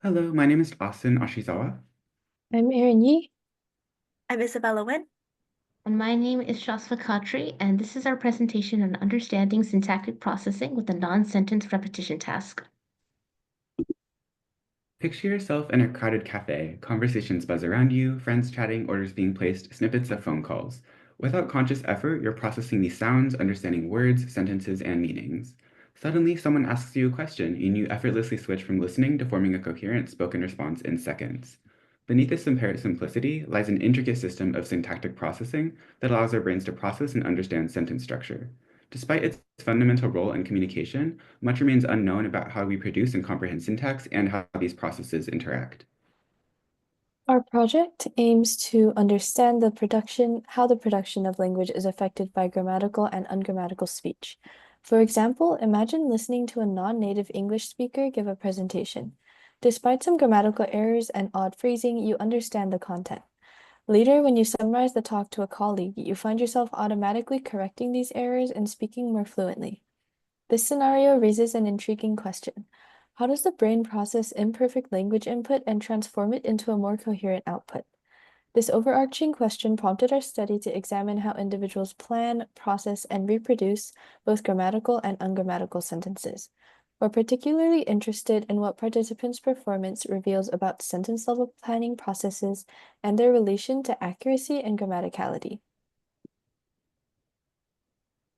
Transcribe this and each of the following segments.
Hello, my name is Austin Ashizawa. I'm Erin. I'm Isabella Huynh. And my name is Shazfa Khatri, and this is our presentation on understanding syntactic processing with a non-sentence repetition task. Picture yourself in a crowded cafe, conversations buzz around you, friends chatting, orders being placed, snippets of phone calls. Without conscious effort, you're processing these sounds, understanding words, sentences, and meanings. Suddenly, someone asks you a question, and you effortlessly switch from listening to forming a coherent spoken response in seconds. Beneath this apparent simplicity lies an intricate system of syntactic processing that allows our brains to process and understand sentence structure. Despite its fundamental role in communication, much remains unknown about how we produce and comprehend syntax and how these processes interact. Our project aims to understand how the production of language is affected by grammatical and ungrammatical speech. For example, imagine listening to a non-native English speaker give a presentation. Despite some grammatical errors and odd phrasing, you understand the content. Later, when you summarize the talk to a colleague, you find yourself automatically correcting these errors and speaking more fluently. This scenario raises an intriguing question. How does the brain process imperfect language input and transform it into a more coherent output? This overarching question prompted our study to examine how individuals plan, process, and reproduce both grammatical and ungrammatical sentences. We're particularly interested in what participants' performance reveals about sentence-level planning processes and their relation to accuracy and grammaticality.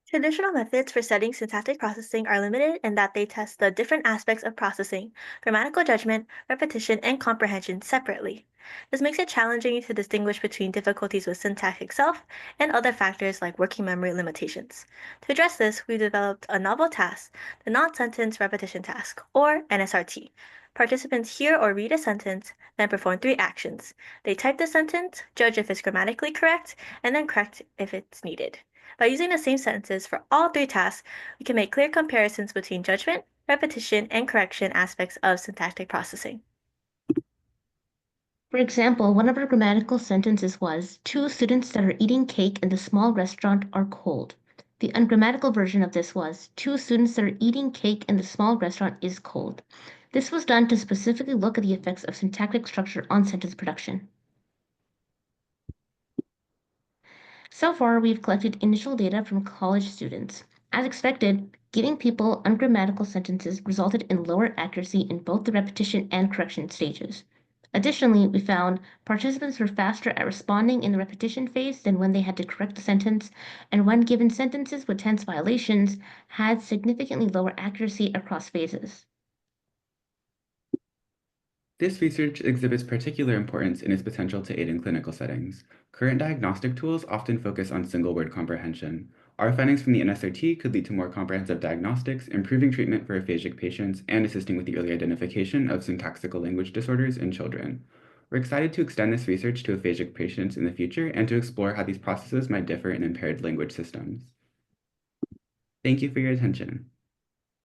Traditional methods for studying syntactic processing are limited in that they test the different aspects of processing, grammatical judgment, repetition, and comprehension separately. This makes it challenging to distinguish between difficulties with syntax itself and other factors like working memory limitations. To address this, we developed a novel task, the Non-Sentence Repetition Task, or NSRT. Participants hear or read a sentence, then perform three actions. They type the sentence, judge if it's grammatically correct, and then correct if it's needed. By using the same sentences for all three tasks, we can make clear comparisons between judgment, repetition, and correction aspects of syntactic processing. For example, one of our grammatical sentences was, two students that are eating cake in the small restaurant are cold. The ungrammatical version of this was, two students that are eating cake in the small restaurant is cold. This was done to specifically look at the effects of syntactic structure on sentence production. So far, we've collected initial data from college students. As expected, giving people ungrammatical sentences resulted in lower accuracy in both the repetition and correction stages. Additionally, we found participants were faster at responding in the repetition phase than when they had to correct the sentence, and when given sentences with tense violations, had significantly lower accuracy across phases. This research exhibits particular importance in its potential to aid in clinical settings. Current diagnostic tools often focus on single word comprehension. Our findings from the NSRT could lead to more comprehensive diagnostics, improving treatment for aphasic patients, and assisting with the early identification of syntaxical language disorders in children. We're excited to extend this research to aphasic patients in the future and to explore how these processes might differ in impaired language systems. Thank you for your attention.